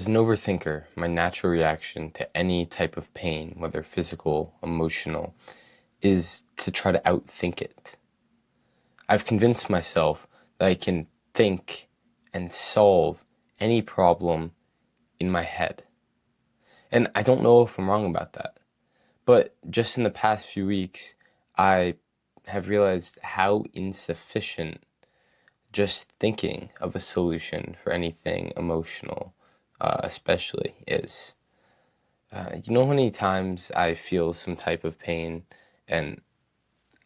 As an overthinker, my natural reaction to any type of pain, whether physical, emotional, is to try to outthink it. I've convinced myself that I can think and solve any problem in my head. And I don't know if I'm wrong about that. But just in the past few weeks, I have realized how insufficient just thinking of a solution for anything emotional, especially, is. You know how many times I feel some type of pain and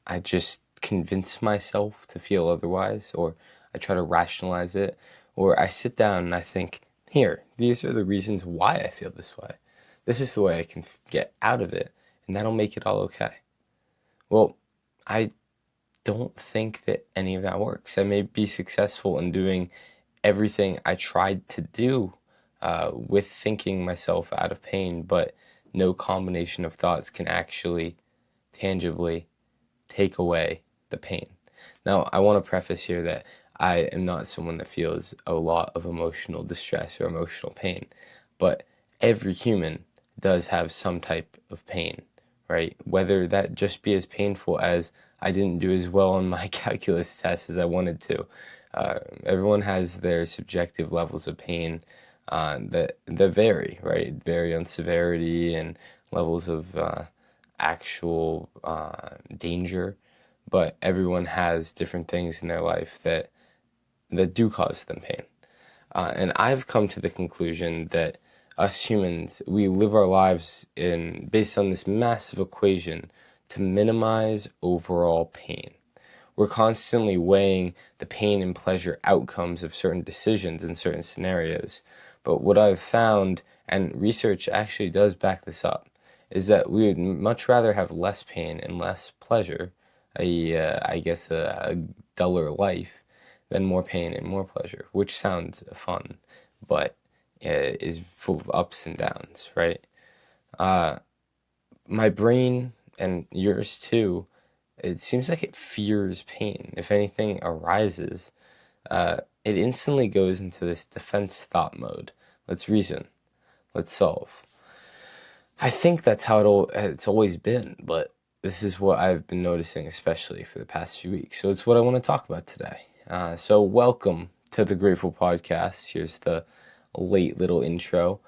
I just convince myself to feel otherwise, or I try to rationalize it, or I sit down and I think, here, these are the reasons why I feel this way. This is the way I can get out of it, and that'll make it all okay. Well, I don't think that any of that works. I may be successful in doing everything I tried to do with thinking myself out of pain, but no combination of thoughts can actually tangibly take away the pain. Now, I want to preface here that I am not someone that feels a lot of emotional distress or emotional pain, but every human does have some type of pain, right? Whether that just be as painful as I didn't do as well on my calculus test as I wanted to. Everyone has their subjective levels of pain that vary, right? Vary on severity and levels of actual danger, but everyone has different things in their life that do cause them pain. And I've come to the conclusion that us humans, we live our lives in based on this massive equation to minimize overall pain. We're constantly weighing the pain and pleasure outcomes of certain decisions in certain scenarios. But what I've found, and research actually does back this up, is that we would much rather have less pain and less pleasure, I guess a duller life, than more pain and more pleasure, which sounds fun, but is full of ups and downs, right? Uh, my brain and yours too, it seems like it fears pain. If anything arises, it instantly goes into this defense thought mode. Let's reason, let's solve. I think that's how it's always been, but this is what I've been noticing, especially for the past few weeks. So it's what I want to talk about today. So welcome to the Grateful Podcast. Here's the late little intro.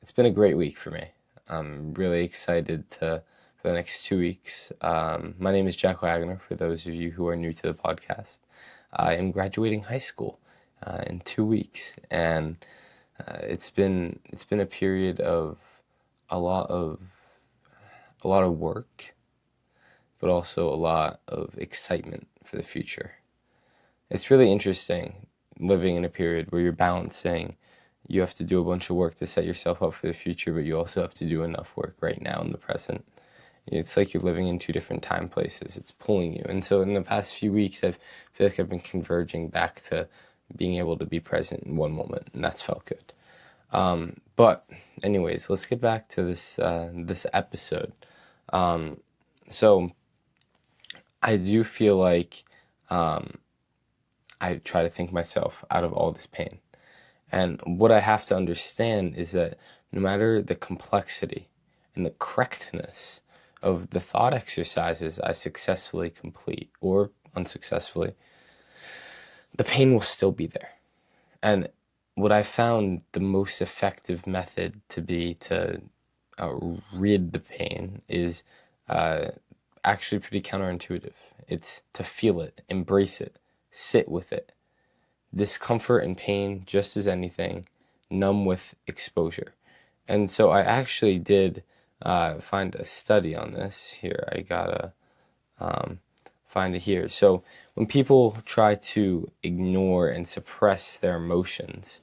It's been a great week for me. I'm really excited for the next 2 weeks. My name is Jack Wagoner, for those of you who are new to the podcast. I am graduating high school in 2 weeks, and it's been a period of a lot of a lot of work, but also a lot of excitement for the future. It's really interesting living in a period where you're balancing. You have to do a bunch of work to set yourself up for the future, but you also have to do enough work right now in the present. It's like you're living in two different time places. It's pulling you. And so in the past few weeks, I feel like I've been converging back to being able to be present in one moment, and that's felt good. But anyways, let's get back to this episode. So I do feel like I try to think myself out of all this pain. And what I have to understand is that no matter the complexity and the correctness of the thought exercises I successfully complete or unsuccessfully, the pain will still be there. And what I found the most effective method to be to rid the pain is uh, actually pretty counterintuitive. It's to feel it, embrace it, sit with it. Discomfort and pain, just as anything, numb with exposure. And so I actually did find a study on this. Here, I gotta find it here. So when people try to ignore and suppress their emotions,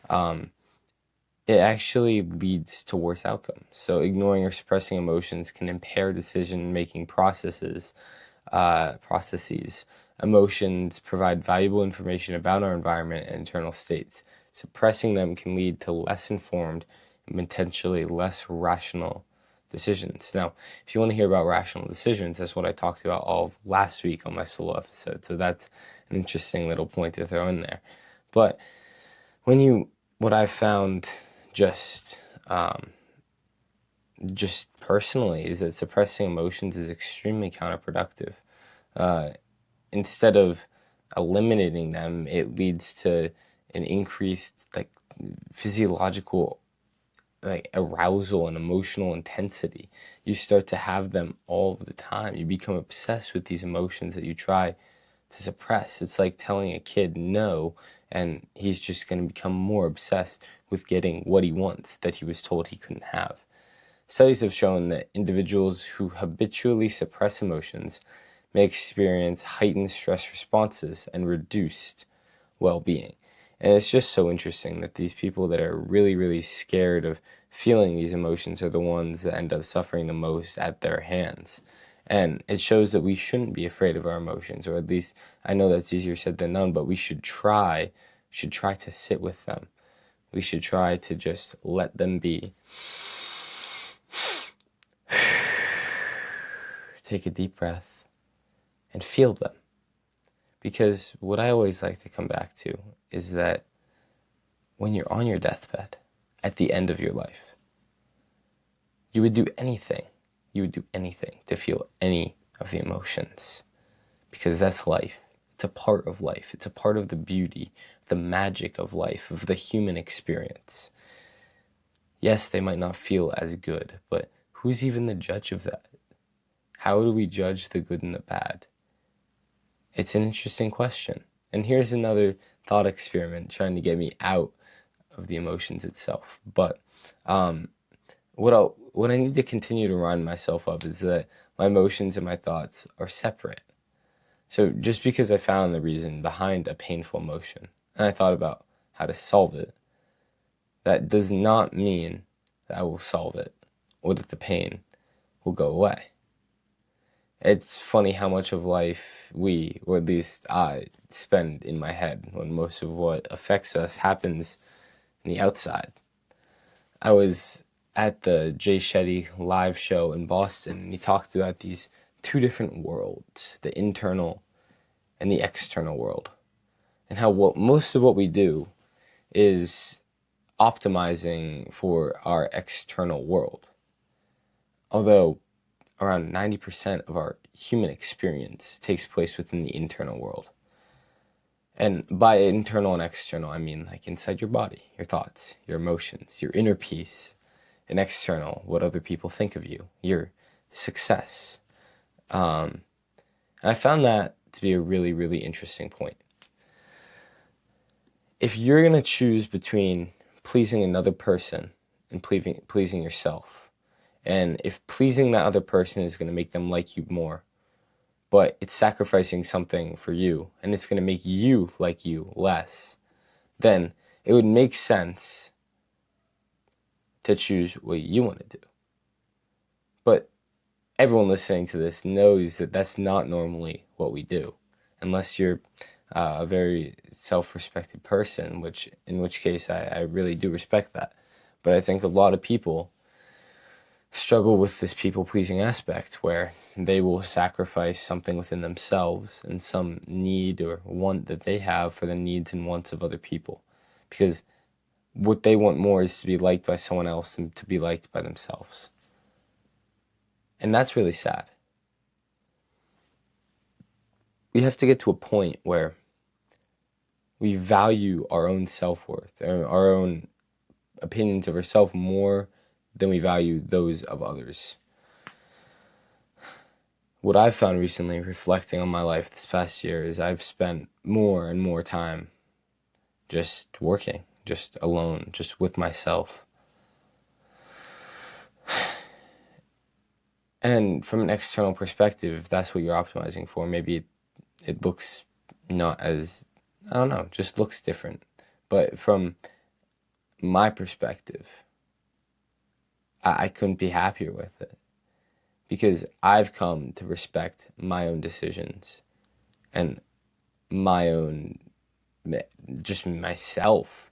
it actually leads to worse outcomes. So ignoring or suppressing emotions can impair decision-making processes. Emotions provide valuable information about our environment and internal states. Suppressing them can lead to less informed and potentially less rational decisions. Now, if you want to hear about rational decisions, that's what I talked about all of last week on my solo episode. So that's an interesting little point to throw in there. But when you what I've found just um, just personally is that suppressing emotions is extremely counterproductive. Uh, Instead of eliminating them, it leads to an increased like physiological like arousal and emotional intensity. You start to have them all the time. You become obsessed with these emotions that you try to suppress. It's like telling a kid no, and he's just going to become more obsessed with getting what he wants that he was told he couldn't have. Studies have shown that individuals who habitually suppress emotions may experience heightened stress responses and reduced well-being. And it's just so interesting that these people that are really, really scared of feeling these emotions are the ones that end up suffering the most at their hands. And it shows that we shouldn't be afraid of our emotions, or at least I know that's easier said than done, but we should try to sit with them. We should try to just let them be. Take a deep breath and feel them. Because what I always like to come back to is that when you're on your deathbed at the end of your life, you would do anything. You would do anything to feel any of the emotions because that's life. It's a part of life. It's a part of the beauty, the magic of life, of the human experience. Yes, they might not feel as good, but who's even the judge of that? How do we judge the good and the bad? It's an interesting question. And here's another thought experiment trying to get me out of the emotions itself. But what I need to continue to remind myself of is that my emotions and my thoughts are separate. So just because I found the reason behind a painful emotion and I thought about how to solve it, that does not mean that I will solve it or that the pain will go away. It's funny how much of life we, or at least I, spend in my head when most of what affects us happens in the outside. I was at the Jay Shetty live show in Boston, and he talked about these two different worlds, the internal and the external world, and how most of what we do is optimizing for our external world. Although around 90% of our human experience takes place within the internal world. And by internal and external, I mean like inside your body, your thoughts, your emotions, your inner peace, and external, what other people think of you, your success. And I found that to be a really, really interesting point. If you're going to choose between pleasing another person and pleasing yourself, and if pleasing that other person is going to make them like you more, but it's sacrificing something for you, and it's going to make you like you less, then it would make sense to choose what you want to do. But everyone listening to this knows that that's not normally what we do, unless you're a very self-respected person, in which case I really do respect that. But I think a lot of people struggle with this people-pleasing aspect where they will sacrifice something within themselves and some need or want that they have for the needs and wants of other people. Because what they want more is to be liked by someone else than to be liked by themselves. And that's really sad. We have to get to a point where we value our own self-worth, our own opinions of ourselves more than we value those of others. What I've found recently, reflecting on my life this past year, is I've spent more and more time just working, just alone, just with myself. And from an external perspective, if that's what you're optimizing for, maybe it looks not as, I don't know, just looks different. But from my perspective, I couldn't be happier with it. Because I've come to respect my own decisions and my own, just myself,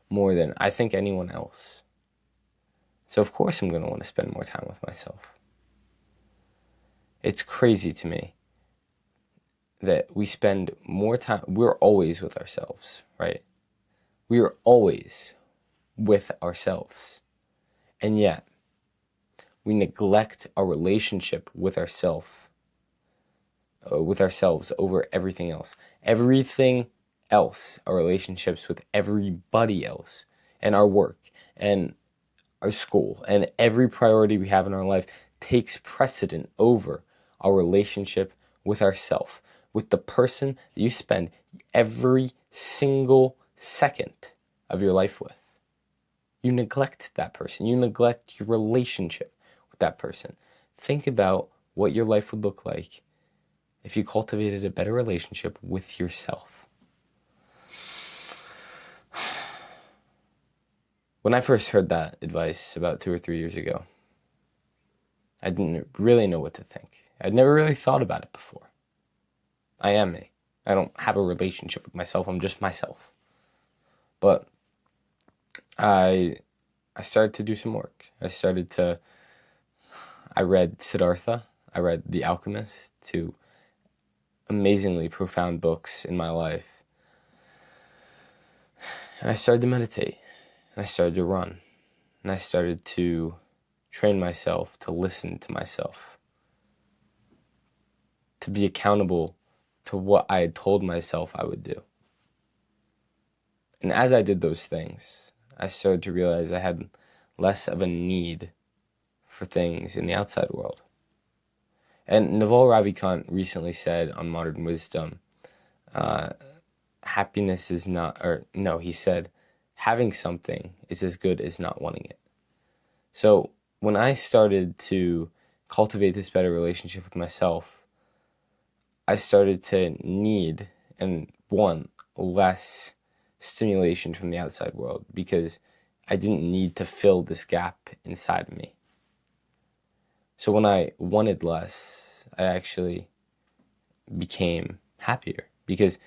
more than I think anyone else. So of course I'm going to want to spend more time with myself. It's crazy to me that we spend more time, we're always with ourselves, right? We are always with ourselves. And yet, we neglect our relationship with ourselves over everything else. Everything else, our relationships with everybody else, and our work, and our school, and every priority we have in our life takes precedent over our relationship with ourself, with the person that you spend every single second of your life with. You neglect that person. You neglect your relationship with that person. Think about what your life would look like if you cultivated a better relationship with yourself. When I first heard that advice about 2 or 3 years ago, I didn't really know what to think. I'd never really thought about it before. I am me. I don't have a relationship with myself. I'm just myself. But I started to do some work. I read Siddhartha. I read The Alchemist, two amazingly profound books in my life. And I started to meditate. And I started to run. And I started to train myself to listen to myself, to be accountable to what I had told myself I would do. And as I did those things, I started to realize I had less of a need for things in the outside world. And Naval Ravikant recently said on Modern Wisdom, happiness is not, or no, he said, having something is as good as not wanting it. So when I started to cultivate this better relationship with myself, I started to need and want less stimulation from the outside world because I didn't need to fill this gap inside of me. So when I wanted less, I actually became happier because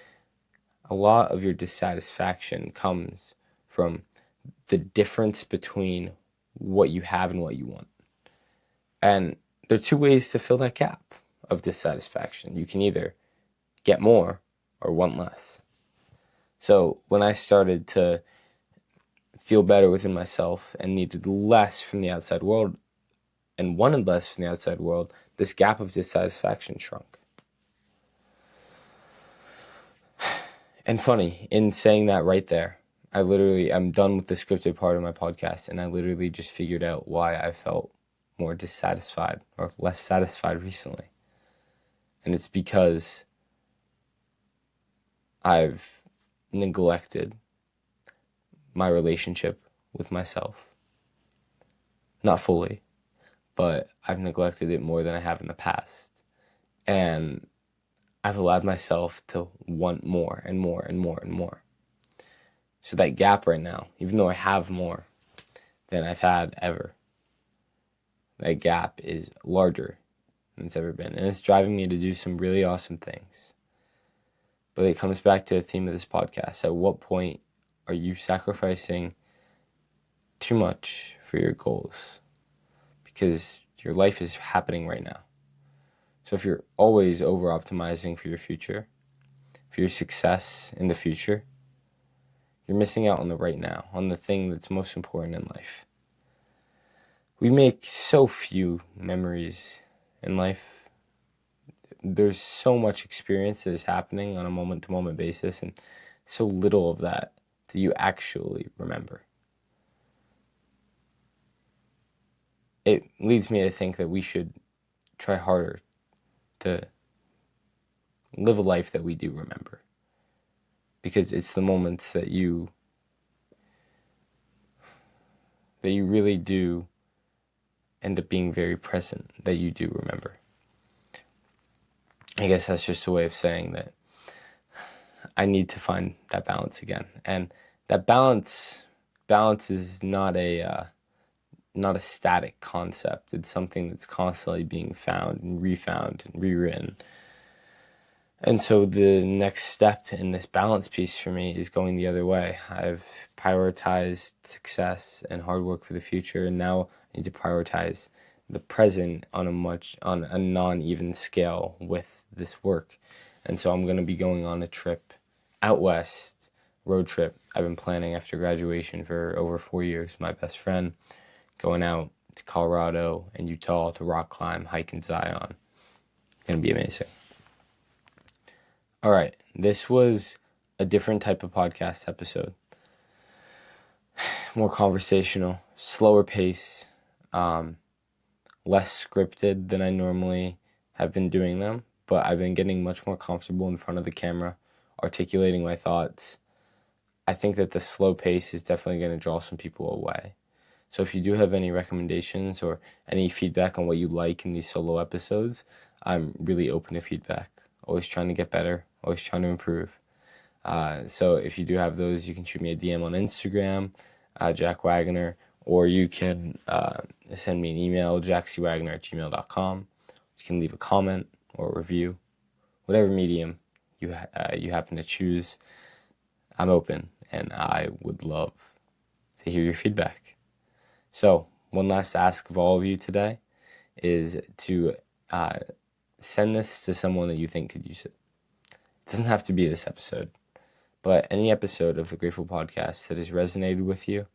a lot of your dissatisfaction comes from the difference between what you have and what you want. And there are two ways to fill that gap of dissatisfaction. You can either get more or want less. So when I started to feel better within myself and needed less from the outside world and wanted less from the outside world, this gap of dissatisfaction shrunk. And funny, in saying that right there, I'm done with the scripted part of my podcast, and I literally just figured out why I felt more dissatisfied or less satisfied recently. And it's because I've neglected my relationship with myself. Not fully, but I've neglected it more than I have in the past. And I've allowed myself to want more and more and more and more. So that gap right now, even though I have more than I've had ever, that gap is larger than it's ever been. And it's driving me to do some really awesome things. But it comes back to the theme of this podcast. At what point are you sacrificing too much for your goals? Because your life is happening right now. So if you're always over-optimizing for your future, for your success in the future, you're missing out on the right now, on the thing that's most important in life. We make so few memories in life. There's so much experience that is happening on a moment-to-moment basis, and so little of that do you actually remember. It leads me to think that we should try harder to live a life that we do remember. Because it's the moments that you really do end up being very present that you do remember. I guess that's just a way of saying that I need to find that balance again. And that balance is not a static concept. It's something that's constantly being found and refound and rewritten. And so the next step in this balance piece for me is going the other way. I've prioritized success and hard work for the future, and now I need to prioritize the present on a non-even scale with this work. And so I'm going to be going on a trip out west road trip I've been planning after graduation for over 4 years. My best friend going out to Colorado and Utah to rock climb, hike in Zion. Gonna be amazing. All right, this was a different type of podcast episode. More conversational, slower pace, less scripted than I normally have been doing them, but I've been getting much more comfortable in front of the camera, articulating my thoughts. I think that the slow pace is definitely going to draw some people away. So if you do have any recommendations or any feedback on what you like in these solo episodes, I'm really open to feedback. Always trying to get better, always trying to improve. So if you do have those, you can shoot me a DM on Instagram, Jack Wagoner, or you can send me an email, jackcwagoner@gmail.com. You can leave a comment or a review, whatever medium you happen to choose. I'm open, and I would love to hear your feedback. So one last ask of all of you today is to send this to someone that you think could use it. It doesn't have to be this episode, but any episode of the Grateful Podcast that has resonated with you,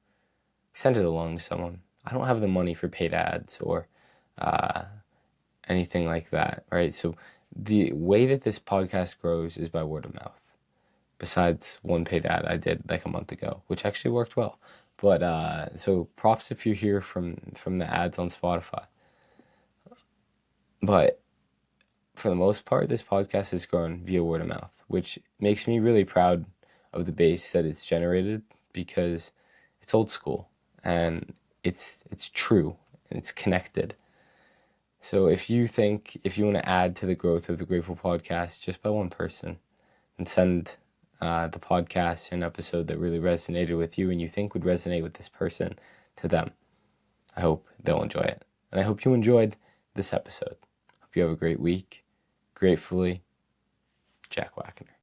send it along to someone. I don't have the money for paid ads or anything like that, right? So the way that this podcast grows is by word of mouth. Besides one paid ad I did like a month ago, which actually worked well. But so props if you hear from the ads on Spotify. But for the most part, this podcast has grown via word of mouth, which makes me really proud of the base that it's generated, because it's old school and it's true and it's connected. So if you want to add to the growth of the Grateful Podcast just by one person, and send the podcast an episode that really resonated with you and you think would resonate with this person to them, I hope they'll enjoy it. And I hope you enjoyed this episode. Hope you have a great week. Gratefully, Jack Wagoner.